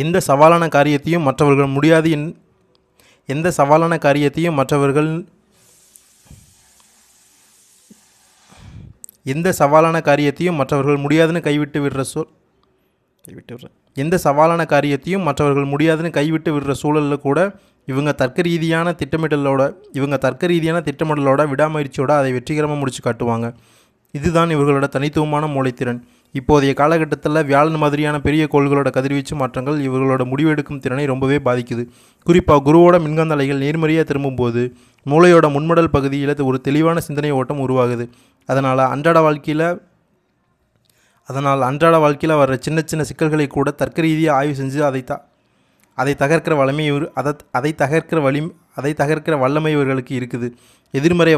எந்த சவாலான காரியத்தையும் மற்றவர்கள் முடியாது எந்த சவாலான காரியத்தையும் மற்றவர்கள் எந்த சவாலான காரியத்தையும் மற்றவர்கள் முடியாதுன்னு கைவிட்டு விடுற எந்த சவாலான காரியத்தையும் மற்றவர்கள் முடியாதுன்னு கைவிட்டு விடுற சூழலில் கூட இவங்க தர்க்க ரீதியான திட்டமிடலோட விடாமுயற்சியோட அதை வெற்றிகரமாக முடிச்சு காட்டுவாங்க. இதுதான் இவர்களோட தனித்துவமான மூளைத்திறன். இப்போதைய காலகட்டத்தில் வியாழன் மாதிரியான பெரிய கோள்களோட கதிர்வீச்சு மாற்றங்கள் இவர்களோட முடிவெடுக்கும் திறனை ரொம்பவே பாதிக்குது. குறிப்பாக குருவோட மின்காந்த அலைகள் நேர்மறையாக திரும்பும்போது மூளையோட முன்மடல் பகுதியில் ஒரு தெளிவான சிந்தனை ஓட்டம் உருவாகுது. அதனால் அன்றாட வாழ்க்கையில் வர்ற சின்ன சின்ன சிக்கல்களை கூட தர்க்க ரீதியாக ஆய்வு செஞ்சு அதை தகர்க்கிற வல்லமை இவர்களுக்கு இருக்குது. எதிர்மறை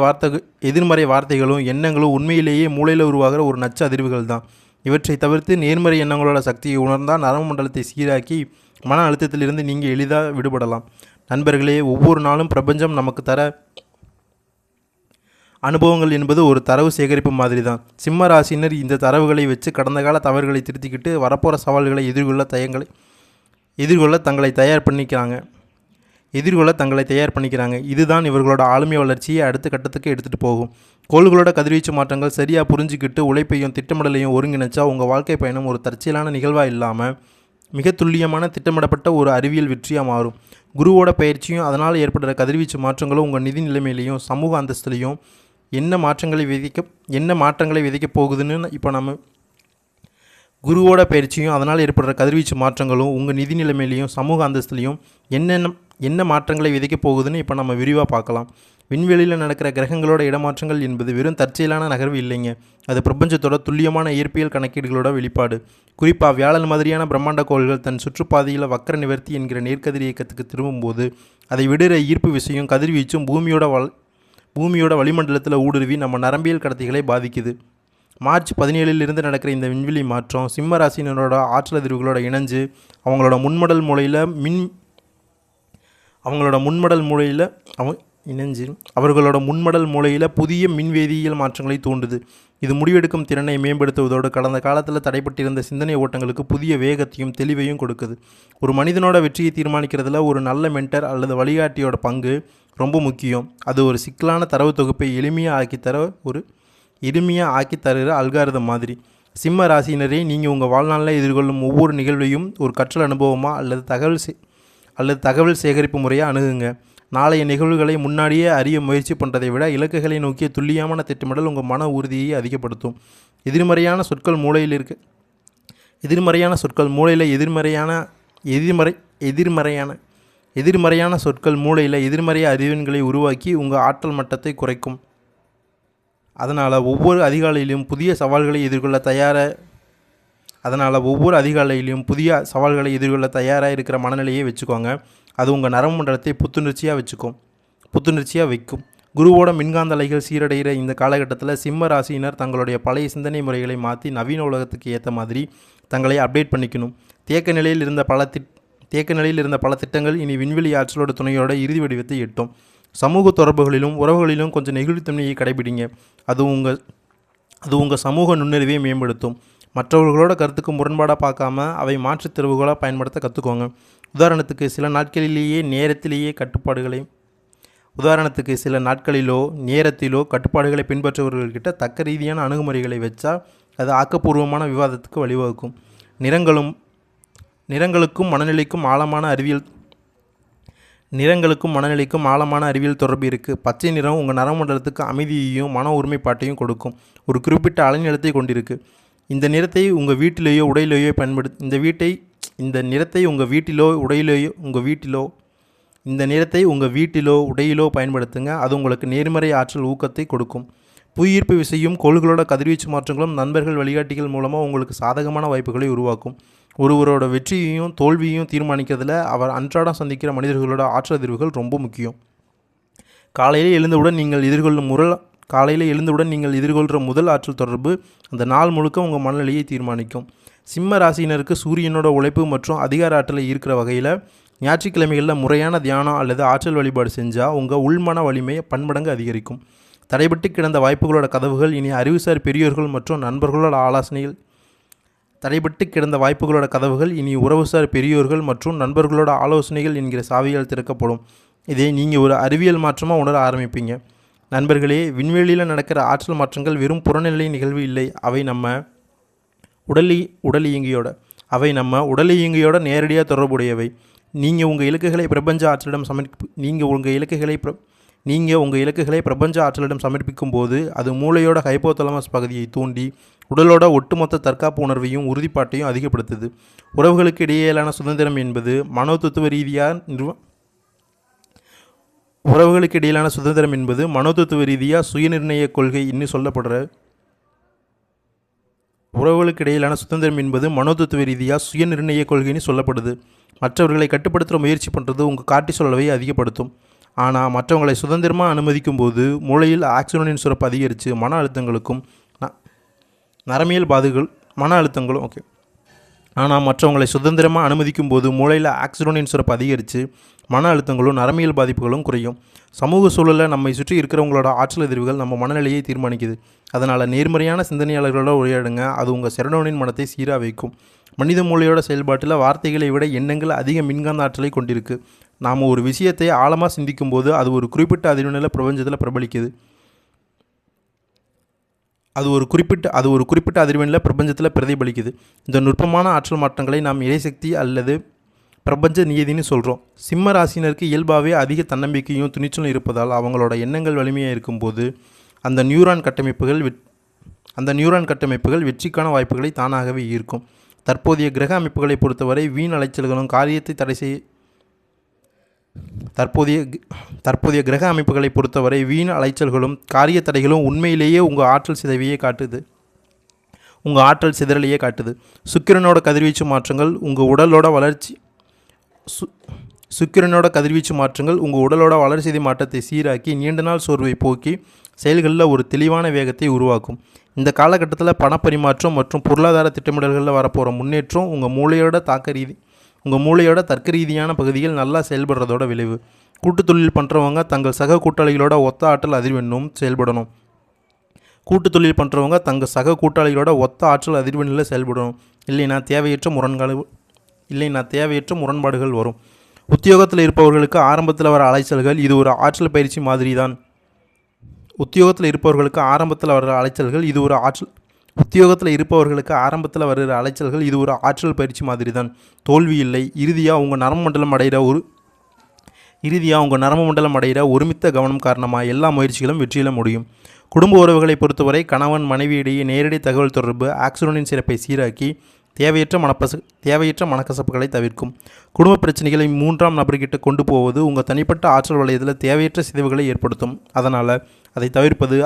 வார்த்தைகளும் எண்ணங்களும் உண்மையிலேயே மூளையில் உருவாகிற ஒரு நச்சு அதிர்வுகள் தான். இவற்றை தவிர்த்து நேர்மறை எண்ணங்களோட சக்தியை உணர்ந்தால் நரம்பு மண்டலத்தை சீராக்கி மன அழுத்தத்திலிருந்து நீங்கள் எளிதாக விடுபடலாம். நண்பர்களே, ஒவ்வொரு நாளும் பிரபஞ்சம் நமக்கு தர அனுபவங்கள் என்பது ஒரு தரவு சேகரிப்பு மாதிரி தான். சிம்ம ராசினர் இந்த தரவுகளை வச்சு கடந்த கால தவறுகளை திருத்திக்கிட்டு வரப்போகிற சவால்களை எதிர்கொள்ள தங்களை தயார் பண்ணிக்கிறாங்க. இதுதான் இவர்களோட ஆளுமை வளர்ச்சியை அடுத்த கட்டத்துக்கு எடுத்துகிட்டு போகும். கோள்களோட கதிர்வீச்சு மாற்றங்கள் சரியாக புரிஞ்சுக்கிட்டு உழைப்பையும் திட்டமிடலையும் ஒருங்கிணைச்சா உங்கள் வாழ்க்கை பயணம் ஒரு தற்செயலான நிகழ்வாக இல்லாமல் மிக துல்லியமான திட்டமிடப்பட்ட ஒரு அறிவியல் வெற்றியாக மாறும். குருவோட பயிற்சியும் அதனால் ஏற்படுற கதிர்வீச்சு மாற்றங்களும் உங்கள் நிதி நிலைமையிலையும் சமூக அந்தஸ்துலையும் என்ன மாற்றங்களை விதைக்க போகுதுன்னு இப்போ நம்ம குருவோட பயிற்சியும் அதனால் ஏற்படுற கதிர்வீச்சு மாற்றங்களும் உங்கள் நிதி நிலைமையிலையும் சமூக அந்தஸ்துலையும் என்ன மாற்றங்களை விதைக்க போகுதுன்னு இப்போ நம்ம விரிவாக பார்க்கலாம். விண்வெளியில் நடக்கிற கிரகங்களோட இடமாற்றங்கள் என்பது வெறும் தற்செயலான நகர்வு இல்லைங்க. அது பிரபஞ்சத்தோட துல்லியமான இயற்பியல் கணக்கீடுகளோட வெளிப்பாடு. குறிப்பாக வியாழன் மாதிரியான பிரம்மாண்ட கோள்கள் தன் சுற்றுப்பாதையில் வக்கர நிவர்த்தி என்கிற நேர்கதிர் இயக்கத்துக்கு திரும்பும்போது அதை விடுற ஈர்ப்பு விசையும் கதிர்வீச்சும் பூமியோட வளிமண்டலத்தில் ஊடுருவி நம்ம நரம்பியல் கடத்திகளை பாதிக்குது. மார்ச் 17 நடக்கிற இந்த விண்வெளி மாற்றம் சிம்ம ராசினரோட ஆற்றல் அதிர்வுகளோட இணைஞ்சு அவங்களோட முன்மடல் மூளையில் புதிய மின்வேதியியல் மாற்றங்களை தூண்டுது. இது முடிவெடுக்கும் திறனை மேம்படுத்துவதோடு கடந்த காலத்தில் தடைப்பட்டிருந்த சிந்தனை ஓட்டங்களுக்கு புதிய வேகத்தையும் தெளிவையும் கொடுக்குது. ஒரு மனிதனோட வெற்றியை தீர்மானிக்கிறதுல ஒரு நல்ல மென்டர் அல்லது வழிகாட்டியோட பங்கு ரொம்ப முக்கியம். அது ஒரு சிக்கலான தரவு தொகுப்பை எளிமையாக ஆக்கி தருகிற அல்காரிதம் மாதிரி. சிம்ம ராசினரே, நீங்கள் உங்கள் வாழ்நாளில் எதிர்கொள்ளும் ஒவ்வொரு நிகழ்வையும் ஒரு கற்றல் அனுபவமாக அல்லது தகவல் சேகரிப்பு முறையாக அணுகுங்க. நாளைய நிகழ்வுகளை முன்னாடியே அறிய முயற்சி பண்ணுறதை விட இலக்குகளை நோக்கிய துல்லியமான திட்டமிடல் உங்கள் மன உறுதியை அதிகப்படுத்தும். எதிர்மறையான சொற்கள் மூளையில் எதிர்மறை அதிர்வெண்களை உருவாக்கி உங்கள் ஆற்றல் மட்டத்தை குறைக்கும். அதனால் ஒவ்வொரு அதிகாலையிலும் புதிய சவால்களை எதிர்கொள்ள தயாராக இருக்கிற மனநிலையை வச்சுக்கோங்க. அது உங்கள் நரம்பு மண்டலத்தை புத்துணர்ச்சியாக வைக்கும். குருவோட மின்காந்த அலைகள் சீரடைகிற இந்த காலகட்டத்தில் சிம்ம ராசியினர் தங்களுடைய பழைய சிந்தனை முறைகளை மாற்றி நவீன உலகத்துக்கு ஏற்ற மாதிரி தங்களை அப்டேட் பண்ணிக்கணும். தேக்க நிலையில் இருந்த பல திட்டங்கள் இனி விண்வெளி ஆற்றலோட துணையோட இறுதி வடிவத்தை எட்டும். சமூக தொடர்புகளிலும் உறவுகளிலும் கொஞ்சம் நெகிழ்வுத்தன்மையை கடைபிடிங்க. அது உங்கள் சமூக நுண்ணறிவை மேம்படுத்தும். மற்றவர்களோட கருத்துக்கு முரண்பாடாக பார்க்காம அவை மாற்றுத் திறவுகளாக பயன்படுத்த கற்றுக்கோங்க. உதாரணத்துக்கு சில நேரத்திலோ கட்டுப்பாடுகளை பின்பற்றுபவர்கள்கிட்ட தக்க ரீதியான அணுகுமுறைகளை வச்சா அது ஆக்கப்பூர்வமான விவாதத்துக்கு வழிவகுக்கும். நிறங்களுக்கும் மனநிலைக்கும் ஆழமான அறிவியல் தொடர்பு இருக்குது. பச்சை நிறம் உங்கள் நரமண்டலத்துக்கு அமைதியையும் மன ஒருமைப்பாட்டையும் கொடுக்கும். ஒரு குறிப்பிட்ட அலைநிலத்தை கொண்டிருக்கு. இந்த நிறத்தை உங்கள் வீட்டிலேயோ உடையிலேயோ பயன்படுத்துங்க. அது உங்களுக்கு நேர்மறை ஆற்றல் ஊக்கத்தை கொடுக்கும். புவியீர்ப்பு விசையும் கோள்களோட கதிர்வீச்சு மாற்றங்களும் நண்பர்கள் வழிகாட்டிகள் மூலமாக உங்களுக்கு சாதகமான வாய்ப்புகளை உருவாக்கும். ஒருவரோட வெற்றியையும் தோல்வியையும் தீர்மானிக்கிறதுல அவர் அன்றாடம் சந்திக்கிற மனிதர்களோட ஆற்றல் அதிர்வுகள் ரொம்ப முக்கியம். காலையில் எழுந்தவுடன் நீங்கள் எதிர்கொள்கிற முதல் ஆற்றல் தொடர்பு அந்த நாள் முழுக்க உங்கள் மனநிலையை தீர்மானிக்கும். சிம்ம ராசியினருக்கு சூரியனோட உழைப்பு மற்றும் அதிகார ஆற்றலை ஈர்க்கிற வகையில் ஞாயிற்றுக்கிழமைகளில் முறையான தியானம் அல்லது ஆற்றல் வழிபாடு செஞ்சால் உங்கள் உள்மன வலிமையை பன்மடங்கு அதிகரிக்கும். தடைபட்டு கிடந்த வாய்ப்புகளோட கதவுகள் இனி அறிவுசார் பெரியோர்கள் மற்றும் நண்பர்களோட தடைபட்டு கிடந்த வாய்ப்புகளோட கதவுகள் இனி உறவுசார் பெரியோர்கள் மற்றும் நண்பர்களோட ஆலோசனைகள் என்கிற சாவியால் திறக்கப்படும். இதை நீங்கள் ஒரு அறிவியல் மாற்றமாக உணர ஆரம்பிப்பீங்க. நண்பர்களே, விண்வெளியில் நடக்கிற ஆற்றல் மாற்றங்கள் வெறும் புறநிலை நிகழ்வு இல்லை. அவை நம்ம உடல் இயங்கியோட நேரடியாக தொடர்புடையவை. நீங்கள் உங்கள் இலக்குகளை பிரபஞ்ச ஆற்றலிடம் சமர்ப்பிக்கும் போது அது மூளையோட ஹைப்போதலமஸ் பகுதியை தூண்டி உடலோட ஒட்டுமொத்த தற்காப்பு உணர்வையும் உறுதிப்பாட்டையும் அதிகப்படுத்துது. உறவுகளுக்கு இடையேயான சுதந்திரம் என்பது மனோதத்துவ ரீதியாக சுயநிர்ணய கொள்கை இன்னும் சொல்லப்படுற கொள்கைன்னு சொல்லப்படுது. மற்றவர்களை கட்டுப்படுத்த முயற்சி பண்ணுறது உங்கள் கார்டிசோல் அளவை அதிகப்படுத்தும். ஆனால் மற்றவங்களை சுதந்திரமாக அனுமதிக்கும் போது மூளையில் ஆக்சிஜனின் சுரப்பு அதிகரித்து மன அழுத்தங்களும் நரம்பியல் பாதிப்புகளும் குறையும். சமூக சூழலில் நம்மை சுற்றி இருக்கிறவங்களோட ஆற்றல் எதிர்வுகள் நம்ம மனநிலையை தீர்மானிக்குது. அதனால் நேர்மறையான சிந்தனையாளர்களோட உரையாடுங்க. அது உங்கள் செரடோனின் மனத்தை சீராக வைக்கும். மனித மூளையோட செயல்பாட்டில் வார்த்தைகளை விட எண்ணங்கள் அதிக மின்காந்த ஆற்றலை கொண்டிருக்கு. நாம் ஒரு விஷயத்தை ஆழமாக சிந்திக்கும் போது அது ஒரு குறிப்பிட்ட அதிர்வெண்ணில் பிரபஞ்சத்தில் பிரபலிக்குது. பிரதிபலிக்குது. இந்த நுட்பமான ஆற்றல் மாற்றங்களை நாம் இறைசக்தி அல்லது பிரபஞ்ச நியதின்னு சொல்கிறோம். சிம்ம ராசினருக்கு இயல்பாகவே அதிக தன்னம்பிக்கையும் துணிச்சலும் இருப்பதால் அவங்களோட எண்ணங்கள் வலிமையாக இருக்கும்போது அந்த நியூரான் கட்டமைப்புகள் வெற்றிக்கான வாய்ப்புகளை தானாகவே ஈர்க்கும். தற்போதைய கிரக அமைப்புகளை பொறுத்தவரை வீண் அலைச்சல்களும் காரிய தடைகளும் உண்மையிலேயே உங்கள் ஆற்றல் சிதறலையே காட்டுது. சுக்கிரனோட கதிர்வீச்சு மாற்றங்கள் உங்கள் உடலோட வளர்ச்சிதை மாற்றத்தை சீராக்கி நீண்ட நாள் சோர்வை போக்கி செயல்களில் ஒரு தெளிவான வேகத்தை உருவாக்கும். இந்த காலகட்டத்தில் பணப்பரிமாற்றம் மற்றும் பொருளாதார திட்டமிடல்களில் வரப்போகிற முன்னேற்றம் உங்கள் மூளையோட தர்க்க ரீதியான பகுதிகள் நல்லா செயல்படுறதோட விளைவு. கூட்டு தொழில் பண்ணுறவங்க தங்கள் சக கூட்டாளிகளோட ஒத்த ஆற்றல் அதிர்வெண்ணும் செயல்படணும். இல்லைன்னா தேவையற்ற முரண்பாடுகள் வரும். உத்தியோகத்தில் இருப்பவர்களுக்கு ஆரம்பத்தில் வர அலைச்சல்கள் இது ஒரு ஆற்றல் பயிற்சி மாதிரி தான். உத்தியோகத்தில் இருப்பவர்களுக்கு ஆரம்பத்தில் வர அலைச்சல்கள் இது ஒரு ஆற்றல் பயிற்சி மாதிரி தான். தோல்வி இல்லை. இறுதியாக உங்கள் நரம்பு மண்டலம் அடைகிற ஒருமித்த கவனம் காரணமாக எல்லா முயற்சிகளும் வெற்றியில முடியும். குடும்ப உறவுகளை பொறுத்தவரை கணவன் மனைவி இடையே நேரடி தகவல் தொடர்பு ஆக்சிஜனின் சிறப்பை சீராக்கி தேவையற்ற மனக்கசப்புகளை தவிர்க்கும். குடும்ப பிரச்சனைகளை மூன்றாம் நபர்கிட்ட கொண்டு போவது உங்கள் தனிப்பட்ட ஆற்றல் வளையத்தில் தேவையற்ற சிதைவுகளை ஏற்படுத்தும். அதனால் அதை தவிர்ப்பது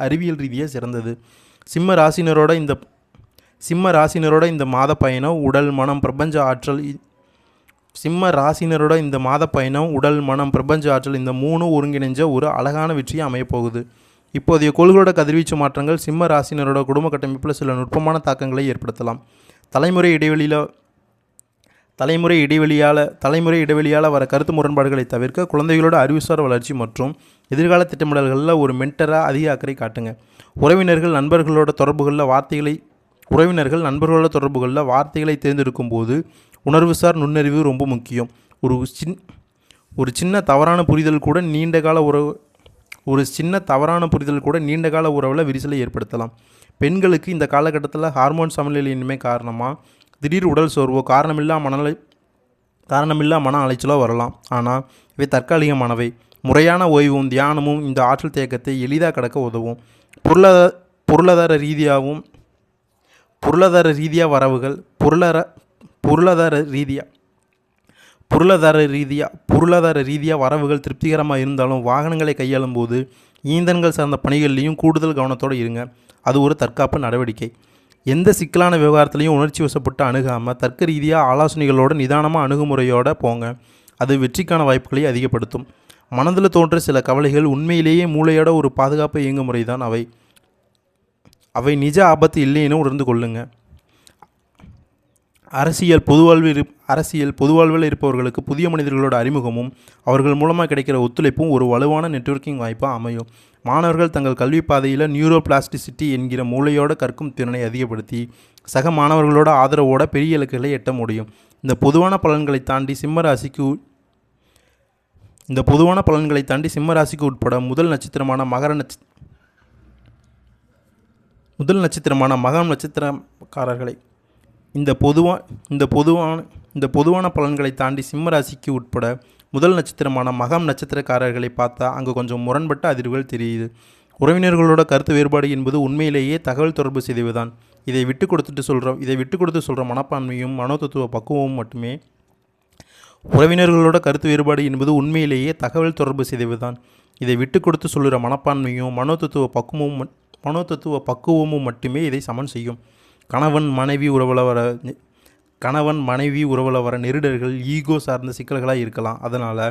அறிவியல் ரீதியாக சிறந்தது. சிம்ம ராசினரோட இந்த மாத பயணம் உடல் மனம் பிரபஞ்ச ஆற்றல் இந்த மூணு ஒருங்கிணைஞ்ச ஒரு அழகான வெற்றியை அமையப்போகுது. இப்போதைய கோள்களோட கதிர்வீச்சு மாற்றங்கள் சிம்ம ராசினரோட குடும்ப கட்டமைப்பில் சில நுட்பமான தாக்கங்களை ஏற்படுத்தலாம். தலைமுறை இடைவெளியால் வர கருத்து முரண்பாடுகளை தவிர்க்க குழந்தைகளோட அறிவுசார் வளர்ச்சி மற்றும் எதிர்கால திட்டமிடல்களில் ஒரு மென்டராக அதிக அக்கறை காட்டுங்க. உறவினர்கள் நண்பர்களோட தொடர்புகளில் வார்த்தைகளை தேர்ந்தெடுக்கும் போது உணர்வுசார் நுண்ணறிவு ரொம்ப முக்கியம். ஒரு சின்ன தவறான புரிதல் கூட நீண்ட கால உறவில் விரிசலை ஏற்படுத்தலாம். பெண்களுக்கு இந்த காலகட்டத்தில் ஹார்மோன் சமநிலையின்மை காரணமாக திடீர் உடல் சோர்வோ காரணமில்லா மன அலைச்சலோ வரலாம். ஆனால் இவை தற்காலிகமானவை. முறையான ஓய்வும் தியானமும் இந்த ஆற்றல் தேக்கத்தை எளிதாக கடக்க உதவும். பொருளாதார ரீதியாக வரவுகள் திருப்திகரமாக இருந்தாலும் வாகனங்களை கையாளும் போது ஈந்தன்கள் சார்ந்த பணிகள்லையும் கூடுதல் கவனத்தோடு இருங்க. அது ஒரு தற்காப்பு நடவடிக்கை. எந்த சிக்கலான விவகாரத்திலையும் உணர்ச்சி வசப்பட்டு அணுகாமல் தர்க்க ரீதியாக ஆலோசனைகளோட நிதானமாக அணுகுமுறையோடு போங்க. அது வெற்றிக்கான வாய்ப்புகளை அதிகப்படுத்தும். மனதில் தோன்ற சில கவலைகள் உண்மையிலேயே மூளையோட ஒரு பாதுகாப்பு இயங்குமுறை தான். அவை நிஜ ஆபத்து இல்லைன்னு உணர்ந்து கொள்ளுங்க. அரசியல் பொதுவாழ்வில் இருப்பவர்களுக்கு புதிய மனிதர்களோட அறிமுகமும் அவர்கள் மூலமாக கிடைக்கிற ஒத்துழைப்பும் ஒரு வலுவான நெட்வொர்க்கிங் வாய்ப்பாக அமையும். மாணவர்கள் தங்கள் கல்வி பாதையில் நியூரோ பிளாஸ்டிசிட்டி என்கிற மூளையோட கற்கும் திறனை அதிகப்படுத்தி சக மாணவர்களோட ஆதரவோட பெரிய இலக்குகளை எட்ட முடியும். இந்த பொதுவான பலன்களை தாண்டி சிம்ம ராசிக்கு உட்பட முதல் நட்சத்திரமான மகம் நட்சத்திரக்காரர்களை இந்த பொதுவான பலன்களை தாண்டி சிம்ம ராசிக்கு உட்பட முதல் நட்சத்திரமான மகம் நட்சத்திரக்காரர்களை பார்த்தா அங்கே கொஞ்சம் முரண்பட்ட அதிர்வுகள் தெரியுது. உறவினர்களோட கருத்து வேறுபாடு என்பது உண்மையிலேயே தகவல் தொடர்பு சிதைவுதான். இதை விட்டு கொடுத்து சொல்கிற மனப்பான்மையும் மனோதத்துவ பக்குவமும் மட்டுமே. உறவினர்களோட கருத்து வேறுபாடு என்பது உண்மையிலேயே தகவல் தொடர்பு சிதைவுதான். இதை விட்டு கொடுத்து சொல்கிற மனப்பான்மையும் மனோதத்துவ பக்குவமும் மட்டுமே இதை சமன் செய்யும். கணவன் மனைவி உறவில் வர நெருடர்கள் ஈகோ சார்ந்த சிக்கல்களாக இருக்கலாம். அதனால்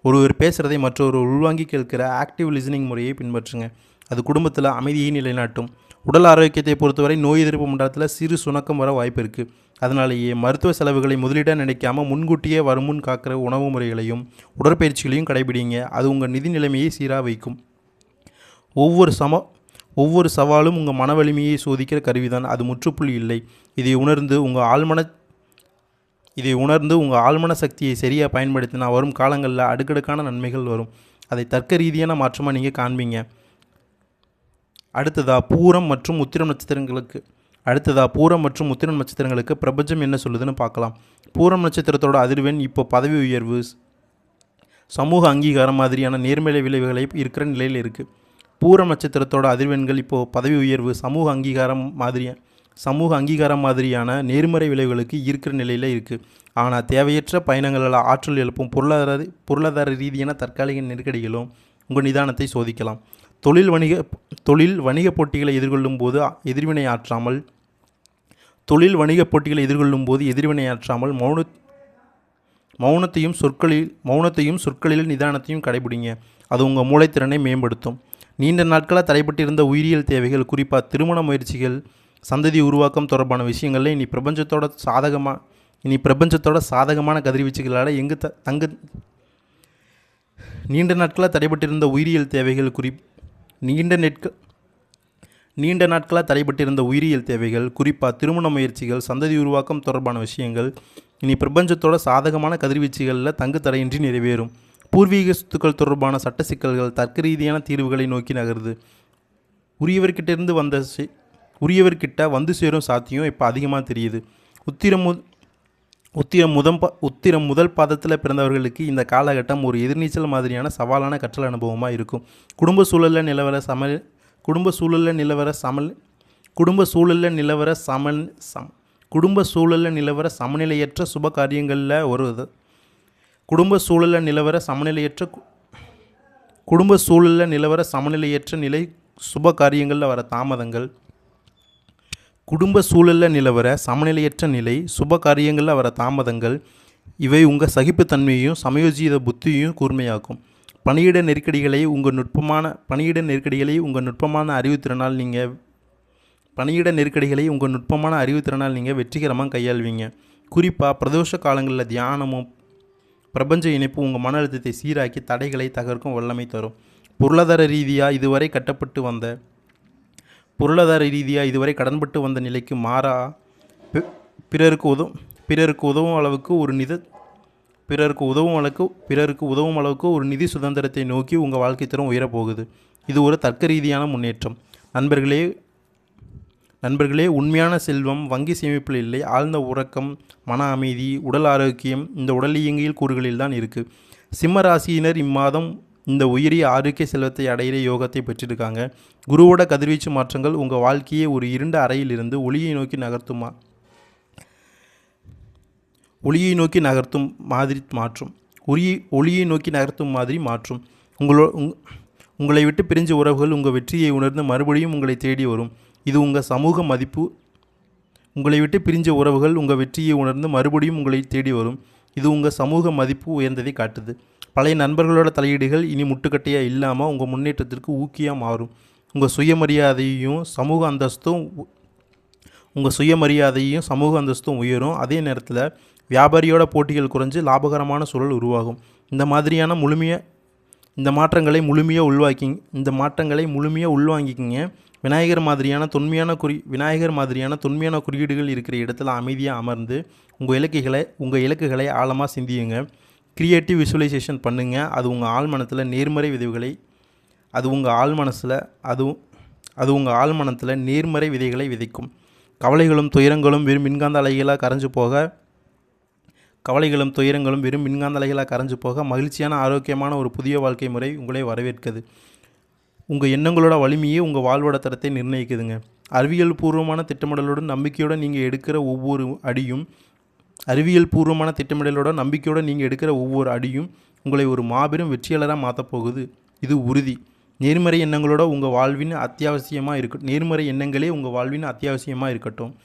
ஒருவர் பேசுகிறதை மற்றொரு உள்வாங்கி கேட்கிற ஆக்டிவ் லிசனிங் முறையை பின்பற்றுங்க. அது குடும்பத்தில் அமைதியை நிலைநாட்டும். உடல் ஆரோக்கியத்தை பொறுத்தவரை நோய் எதிர்ப்பு மண்டலத்தில் சிறு சுணக்கம் வர வாய்ப்பு இருக்குது. அதனாலேயே மருத்துவ செலவுகளை முதலீட நினைக்காமல் முன்கூட்டியே வருமுன் காக்கிற உணவு முறைகளையும் உடற்பயிற்சிகளையும் கடைபிடிங்க. அது உங்கள் நிதி நிலைமையை சீராக வைக்கும். ஒவ்வொரு சவாலும் உங்கள் மன வலிமையை சோதிக்கிற கருவிதான். அது முற்றுப்புள்ளி இல்லை. இதை உணர்ந்து உங்கள் ஆழ்மன சக்தியை சரியாக பயன்படுத்தினா வரும் காலங்களில் அடுக்கடுக்கான நன்மைகள் வரும். அதை தர்க்க ரீதியான மாற்றமாக நீங்கள் காண்பீங்க. அடுத்ததாக பூரம் மற்றும் உத்திரம் நட்சத்திரங்களுக்கு பிரபஞ்சம் என்ன சொல்லுதுன்னு பார்க்கலாம். பூரம் நட்சத்திரத்தோட அதிர்வெண் இப்போ பதவி உயர்வு, சமூக அங்கீகாரம் மாதிரியான நேர்மறை விளைவுகளை இருக்கிற நிலையில் இருக்குது. பூரம் நட்சத்திரத்தோட அதிர்வெண்கள் இப்போது பதவி உயர்வு, சமூக அங்கீகாரம் மாதிரியான நேர்மறை விளைவுகளுக்கு இருக்கிற நிலையில் இருக்குது. ஆனால் தேவையற்ற பயணங்களால் ஆற்றல் எழுப்பும் பொருளாதார ரீதியான தற்காலிக நெருக்கடிகளும் உங்கள் நிதானத்தை சோதிக்கலாம். தொழில் வணிக போட்டிகளை எதிர்கொள்ளும் போது எதிர்வினையாற்றாமல் மௌனத்தையும் சொற்களில் நிதானத்தையும் கடைபிடிங்க. அது உங்கள் மூளைத்திறனை மேம்படுத்தும். நீண்ட நாட்களாக தடைப்பட்டிருந்த உயிரியல் தேவைகள், குறிப்பாக திருமண முயற்சிகள், சந்ததி உருவாக்கம் தொடர்பான விஷயங்களில் இனி பிரபஞ்சத்தோட சாதகமான கதிர்வீச்சுகளால் நீண்ட நாட்களாக தடைப்பட்டிருந்த உயிரியல் தேவைகள் குறிப்பாக திருமண முயற்சிகள், சந்ததி உருவாக்கம் தொடர்பான விஷயங்கள் இனி பிரபஞ்சத்தோட சாதகமான கதிர்வீச்சுகளில் தங்கு தடையின்றி நிறைவேறும். பூர்வீக சொத்துக்கள் தொடர்பான சட்ட சிக்கல்கள் தர்க்க ரீதியான தீர்வுகளை நோக்கி நகருது. உரியவர்கிட்ட வந்து சேரும் சாத்தியம் இப்போ அதிகமாக தெரியுது. உத்திரம் முதல் பாதத்தில் பிறந்தவர்களுக்கு இந்த காலகட்டம் ஒரு எதிர்நீச்சல் மாதிரியான சவாலான கற்றல் அனுபவமாக இருக்கும். குடும்ப சூழலில் நிலவர சமநிலையற்ற சுப காரியங்களில் வர தாமதங்கள், இவை உங்கள் சகிப்புத்தன்மையையும் சமயோஜித புத்தியையும் கூர்மையாக்கும். பணியிட நெருக்கடிகளை உங்கள் நுட்பமான அறிவுத்திறனால் நீங்கள் வெற்றிகரமாக கையாள்வீங்க. குறிப்பாக பிரதோஷ காலங்களில் தியானமும் பிரபஞ்ச இணைப்பு உங்கள் மன அழுத்தத்தை சீராக்கி தடைகளை தகர்க்கும் வல்லமை தரும். பொருளாதார ரீதியாக இதுவரை கடன்பட்டு வந்த நிலைக்கு மாறா பிறருக்கு உதவும் அளவுக்கு ஒரு நிதி சுதந்திரத்தை நோக்கி உங்கள் வாழ்க்கை தரம் உயரப்போகுது. இது ஒரு தர்க்க ரீதியான முன்னேற்றம். நண்பர்களே, உண்மையான செல்வம் வங்கி சேமிப்பில் இல்லை. ஆழ்ந்த உறக்கம், மன அமைதி, உடல் ஆரோக்கியம் இந்த உடல் இயங்கியல் கூறுகளில் தான் இருக்குது. சிம்ம ராசியினர் இம்மாதம் இந்த உயரிய ஆரோக்கிய செல்வத்தை அடையிற யோகத்தை பெற்றிருக்காங்க. குருவோட கதிர்வீச்சு மாற்றங்கள் உங்கள் வாழ்க்கையை ஒரு இருண்ட அறையிலிருந்து ஒளியை நோக்கி நகர்த்தும் மாதிரி மாற்றும். உங்களை விட்டு பிரிஞ்ச உறவுகள் உங்கள் வெற்றியை உணர்ந்து மறுபடியும் உங்களை தேடி வரும். இது உங்கள் சமூக மதிப்பு உயர்ந்ததை காட்டுது. பழைய நண்பர்களோட தலையீடுகள் இனி முட்டுக்கட்டையாக இல்லாமல் உங்கள் முன்னேற்றத்திற்கு ஊக்கியாக மாறும். உங்கள் சுயமரியாதையும் சமூக அந்தஸ்தும் உங்கள் சுயமரியாதையும் சமூக அந்தஸ்தும் உயரும். அதே நேரத்தில் வியாபாரியோட போட்டிகள் குறைஞ்சு லாபகரமான சூழல் உருவாகும். இந்த மாற்றங்களை முழுமையாக உள்வாங்கிக்கிங்க. விநாயகர் மாதிரியான தொன்மையான குறியீடுகள் இருக்கிற இடத்துல அமைதியாக அமர்ந்து உங்கள் இலக்குகளை ஆழமாக சிந்தியுங்க. கிரியேட்டிவ் விஷுவலைசேஷன் பண்ணுங்கள். அது உங்கள் ஆழ்மனத்தில் நேர்மறை விதைகளை விதைக்கும். கவலைகளும் துயரங்களும் வெறும் மின்காந்த அலைகளாக கரைஞ்சு போக மகிழ்ச்சியான ஆரோக்கியமான ஒரு புதிய வாழ்க்கை முறை உங்களை வரவேற்குது. உங்கள் எண்ணங்களோட வலிமையே உங்கள் வாழ்வோட தரத்தை நிர்ணயிக்குதுங்க. அறிவியல் பூர்வமான திட்டமிடலோட நம்பிக்கையோடு நீங்கள் எடுக்கிற ஒவ்வொரு அடியும் உங்களை ஒரு மாபெரும் வெற்றியாளராக மாற்றப் போகுது. இது உறுதி. நேர்மறை எண்ணங்களே உங்கள் வாழ்வின் அத்தியாவசியமாக இருக்கட்டும்.